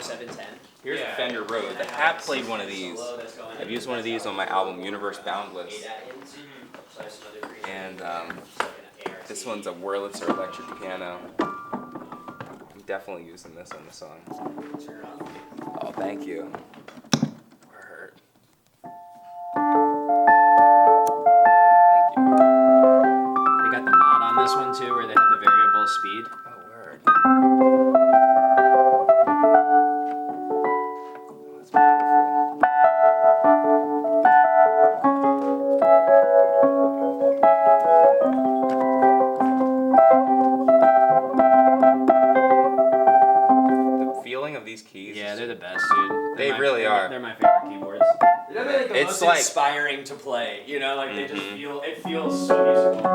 710. Here's the Fender Rhodes. I have played one of these. I've used one of these on my album Universe Boundless. And this one's a Wurlitzer electric piano. I'm definitely using this on the song. Oh, thank you. Word. Thank you. They got the mod on this one too, where they have the variable speed. Oh, word. That's beautiful. The feeling of these keys. Yeah, they're the best, dude. They really are. They're my favorite keyboards. They're like the It's most like inspiring to play. You know, like they just feel. It feels so musical.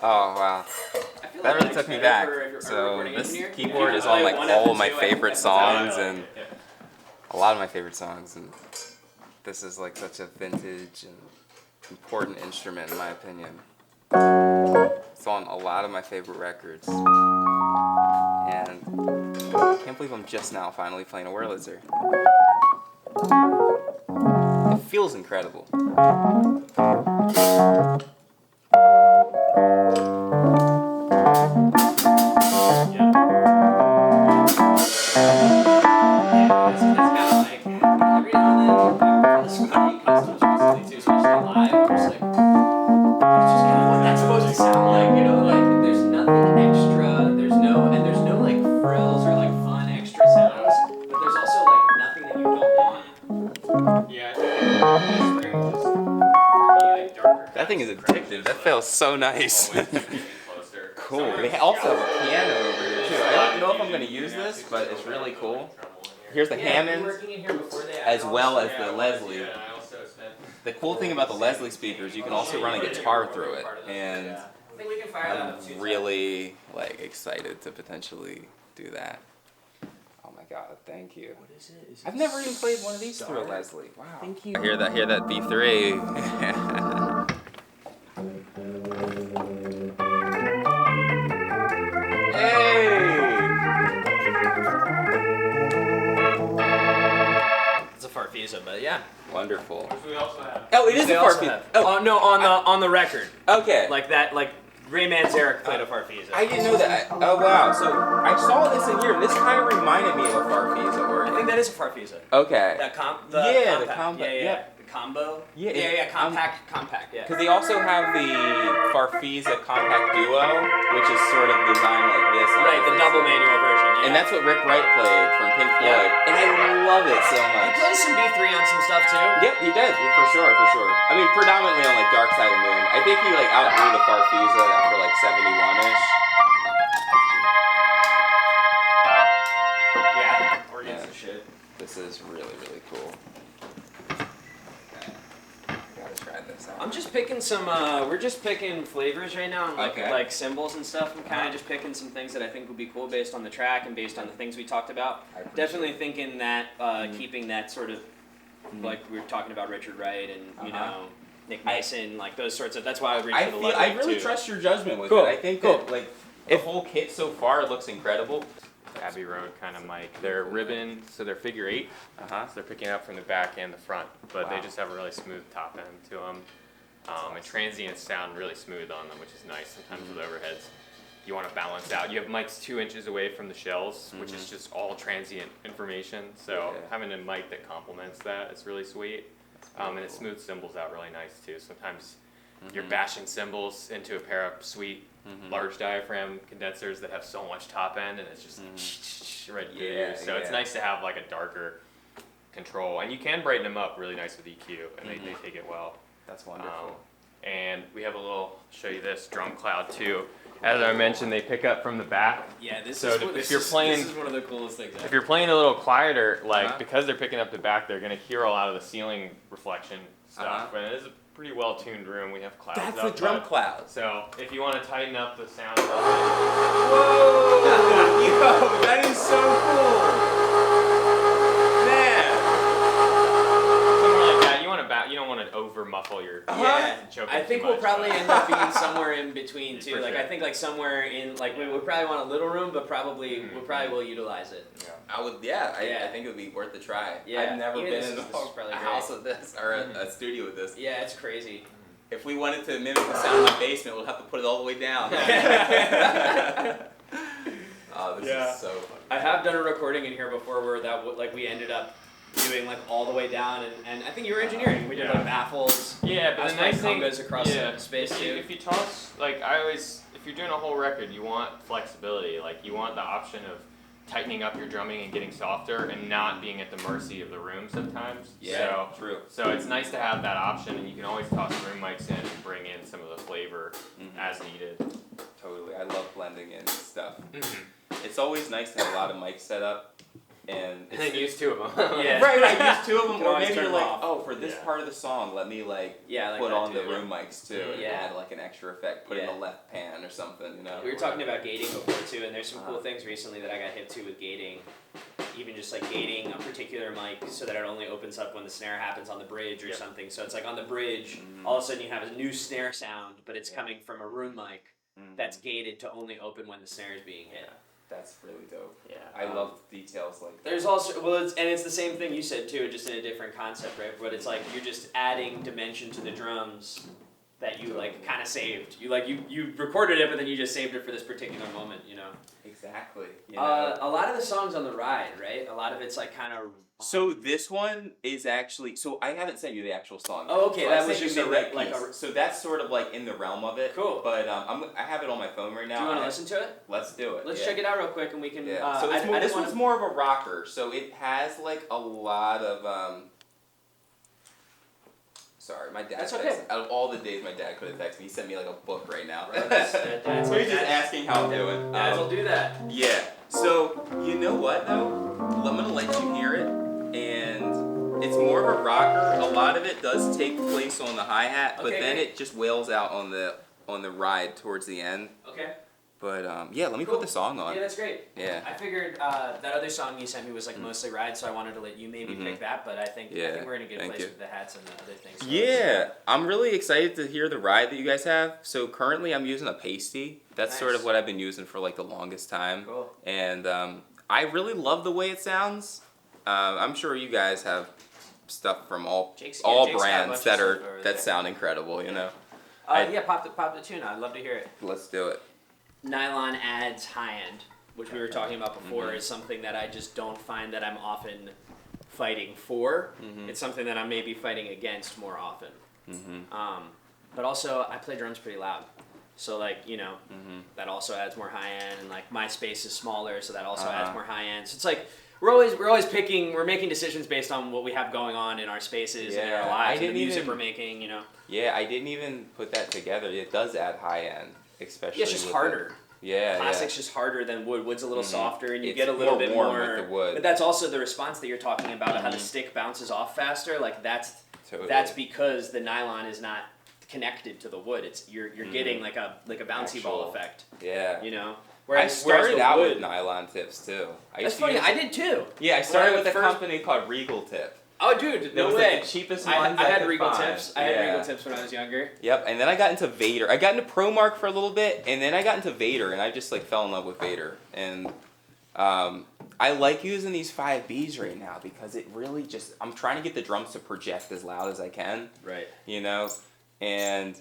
Oh, wow. That really took me back. So this keyboard is on like all of my favorite songs and a lot of my favorite songs, and this is like such a vintage and important instrument in my opinion. It's on a lot of my favorite records, and I can't believe I'm just now finally playing a Wurlitzer. It feels incredible. That thing is addictive. That feels so nice. Cool. They also have a piano over here too. I don't know if I'm going to use this, but it's really cool. Here's the Hammond, as well as the Leslie. The cool thing about the Leslie speakers, you can also run a guitar through it, and I'm really excited to potentially do that. Oh my God, thank you. What is it? Is I've it never even played one of these through a Star? Leslie. Wow. Thank you. Hear that B3. Hey! It's a Farfisa, but yeah. Wonderful. Which we also have. Oh, it is They a also Farfisa. have- Oh, no, on the record. okay. Like that, like Ray Manzarek played a Farfisa. I didn't know that. Oh wow. So I saw this in here, and this kind of reminded me of a Farfisa organ. I think that is a Farfisa. Okay. That the compact. compact. Yeah. Yep. The combo. Yeah, Compact. Yeah. Because they also have the Farfisa Compact Duo, which is sort of designed like this. Right, the double manual version. Yeah. And that's what Rick Wright played from Pink Floyd, and I love it so He much. plays some B3 on some stuff too. Yep, he does, for sure. I mean, predominantly on like Dark Side of Moon. I think he like outgrew the Farfisa after like 71-ish. Yeah, organs and shit. This is really, really cool. Okay. I gotta try this out. I'm just picking some. We're just picking flavors right now, Okay. like symbols and stuff. I'm kind of just picking some things that I think would be cool based on the track and based on the things we talked about. I appreciate Definitely thinking that keeping that sort of like we were talking about Richard Wright and you know Nick Mason, like those sorts of. That's why I reached for the left. I really too. trust your judgment with Cool, it. I think cool. that like the whole kit so far looks incredible. Abbey Road kind of mic. They're ribbon, so they're figure 8. So they're picking up from the back and the front, but they just have a really smooth top end to them. And transients sound really smooth on them, which is nice. Sometimes with overheads, you want to balance out. You have mics 2 inches away from the shells, which is just all transient information. So having a mic that complements that is really sweet. And it smooths cymbals out really nice too. Sometimes you're bashing cymbals into a pair of sweet large diaphragm condensers that have so much top end, and it's just right through you. So it's nice to have like a darker control, and you can brighten them up really nice with EQ, and they take it well. That's wonderful. And we have a little, show you this, drum cloud too. As I mentioned, they pick up from the back. Yeah, this So is if this you're is- playing- This is one of the coolest things ever. If you're playing a little quieter, like because they're picking up the back, they're gonna hear a lot of the ceiling reflection stuff. And it is a pretty well tuned room. We have clouds That's up, the drum but- cloud. So if you want to tighten up the sound a little bit, Whoa! Yo, that is so cool. Man. somewhere like that, you don't want to over muffle your. Yeah, choke I it think too we'll much, probably but- end up being somewhere in between too. For Like sure. I think like somewhere in like we would probably want a little room, but probably we probably will utilize it. I would, I think it would be worth a try. Yeah, I've never even been this in is probably a great. house with this, or a studio with this. Yeah, it's crazy. If we wanted to mimic the sound of my basement, we'll have to put it all the way down. Oh, this is so fun. I have done a recording in here before where like we ended up doing like all the way down, and I think you were engineering. We did like baffles. Yeah, but I was the nice playing thing congas across the space too. if you toss, like I always, if you're doing a whole record, you want flexibility. Like you want the option of tightening up your drumming and getting softer, and not being at the mercy of the room sometimes. Yeah, true. So it's nice to have that option, and you can always toss room mics in and bring in some of the flavor as needed. Totally, I love blending in stuff. It's always nice to have a lot of mics set up, and And then use 2 of them. Yeah. right, use 2 of them, You can or always maybe turn you're them like, off. oh, for this Yeah. part of the song, let me like Yeah, I like put that on too, the room mics too, and Yeah. add like an extra effect, put in Yeah. the left pan or something, you know. We were talking about gating before too, and there's some cool things recently that I got hit to with gating. Even just like gating a particular mic so that it only opens up when the snare happens on the bridge or something. So it's like on the bridge, all of a sudden you have a new snare sound, but it's coming from a room mic that's gated to only open when the snare is being hit. That's really dope. Yeah. I love details like that. There's also it's the same thing you said too, just in a different concept, right? But it's like you're just adding dimension to the drums that you like kind of saved. You recorded it, but then you just saved it for this particular moment, you know. Exactly. You know? A lot of the songs on the ride, right? A lot of it's like kind of. So this one is actually, so I haven't sent you the actual song. Oh, okay, So that I was sent just you a midnight like piece. So that's sort of like in the realm of it. Cool. But I have it on my phone right now. Do you want to listen to it? Let's do it. Let's check it out real quick, and we can. Yeah. So it's this one's more of a rocker. So it has like a lot of. Sorry, my dad. That's okay. Out of all the days my dad could have texted me, he sent me like a book right now. That's so he's just asking how I'm doing. Dads will do that. Yeah. So you know what though? I'm gonna let you hear it, and it's more of a rocker. A lot of it does take place on the hi-hat, but Okay, then great. it just wails out on the ride towards the end. Okay. But yeah, let me put the song on. Yeah, that's great. Yeah. I figured that other song you sent me was like mostly ride, so I wanted to let you maybe pick that. But I think we're in a good place with the hats and the other things. So yeah, I'm really excited to hear the ride that you guys have. So currently, I'm using a pasty. That's sort of what I've been using for like the longest time. Cool. And I really love the way it sounds. I'm sure you guys have stuff from all brands that sound incredible. You know. Yeah, pop the tune. I'd love to hear it. Let's do it. Nylon adds high end, which we were talking about before, is something that I just don't find that I'm often fighting for. It's something that I'm maybe fighting against more often. But also, I play drums pretty loud. So like, you know, that also adds more high end, and like my space is smaller, so that also adds more high end. So it's like we're making decisions based on what we have going on in our spaces and in our lives and the music we're making, you know. Yeah, I didn't even put that together. It does add high end. Especially it's just harder. Plastic's just harder than wood. Wood's a little softer, and you get a little bit more with the wood. But that's also the response that you're talking about, how the stick bounces off faster. Like that's because the nylon is not connected to the wood. It's you're getting like a bouncy ball effect. Yeah. You know. I started out with nylon tips too. That's funny. I did too. Yeah, I started with a company called Regal Tip. Oh, dude, no way. Like the cheapest ones I had Regal tips. I had Regal tips when I was younger. Yep, and then I got into Vader. I got into ProMark for a little bit, and then I got into Vader, and I just like fell in love with Vader. And I like using these 5Bs right now because it really just, I'm trying to get the drums to project as loud as I can. Right. You know, and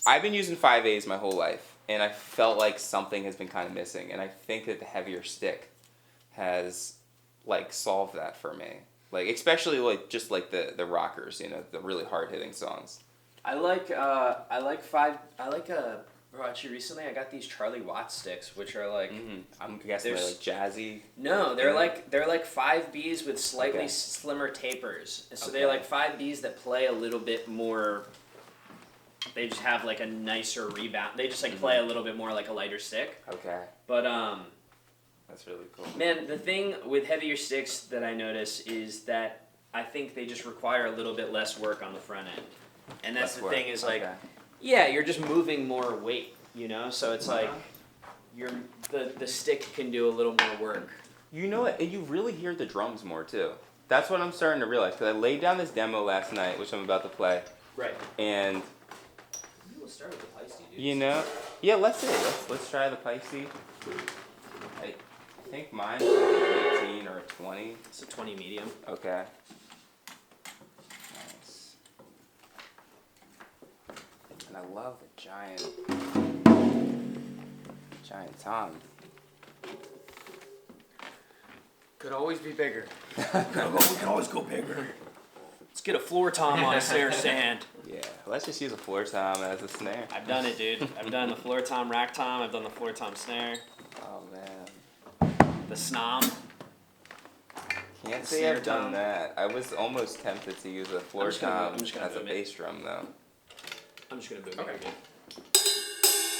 I've been using 5As my whole life, and I felt like something has been kind of missing, and I think that the heavier stick has like solved that for me. Like especially like just like the rockers, you know, the really hard hitting songs. Actually recently I got these Charlie Watts sticks, which are like I'm guessing they're like jazzy. No, they're like 5Bs with slightly slimmer tapers. So they're like 5Bs that play a little bit more. They just have like a nicer rebound. They just like play a little bit more like a lighter stick. Okay. But that's really cool. Man, the thing with heavier sticks that I notice is that I think they just require a little bit less work on the front end. And that's the thing is like, you're just moving more weight, you know? So it's like the stick can do a little more work. You know what? And you really hear the drums more too. That's what I'm starting to realize because I laid down this demo last night, which I'm about to play. Right. And we'll start with the Peisty, dude. You know? Yeah, let's try the Peisty. I think mine's like an 18 or a 20. It's a 20 medium. Okay. Nice. And I love the giant tom. Could always be bigger. We can always go bigger. Let's get a floor tom on a snare stand. Yeah, let's just use a floor tom as a snare. I've done it, dude. I've done the floor tom rack tom. I've done the floor tom snare. Oh man. The snom. Can't say I've done that. I was almost tempted to use a floor tom as a bass drum though. I'm just gonna boom it again.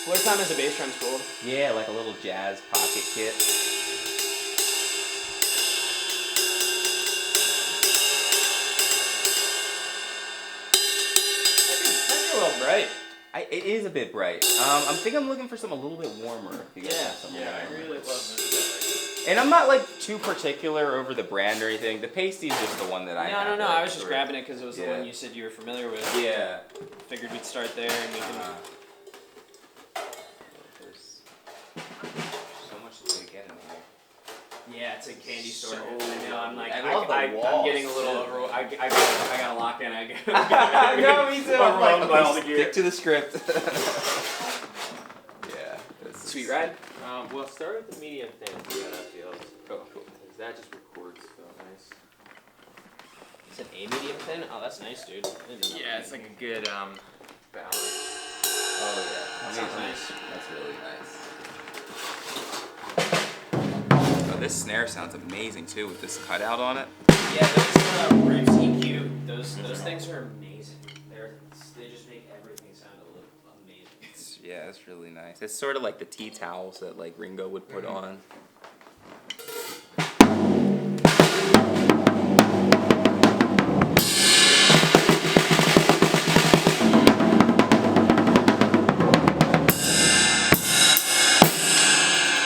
Floor tom as a bass drum's cool. Yeah, like a little jazz pocket kit. That's a little bright. It is a bit bright. I'm thinking I'm looking for something a little bit warmer. If you guys have something I really love this. And I'm not like too particular over the brand or anything. The Pasty is just the one that I have. No. I was just grabbing it because it was the one you said you were familiar with. Yeah. Figured we'd start there and we can. There's so much to get in here. Yeah, it's a candy store. I'm like, I'm getting a little over. I gotta lock in. No, me too. I'm like, stick to the script. Yeah. Sweet ride. Well, start with the medium thing. See how that feels. Oh, cool. Because that just records so nice. Is it a medium thin? Oh, that's nice, dude. Yeah, it's like a good balance. Oh yeah, that sounds nice. That's really nice. Oh, this snare sounds amazing too with this cutout on it. Yeah, those Roots EQ, those things are amazing. They just make everything sound a little amazing. Yeah, it's really nice. It's sort of like the tea towels that like Ringo would put on.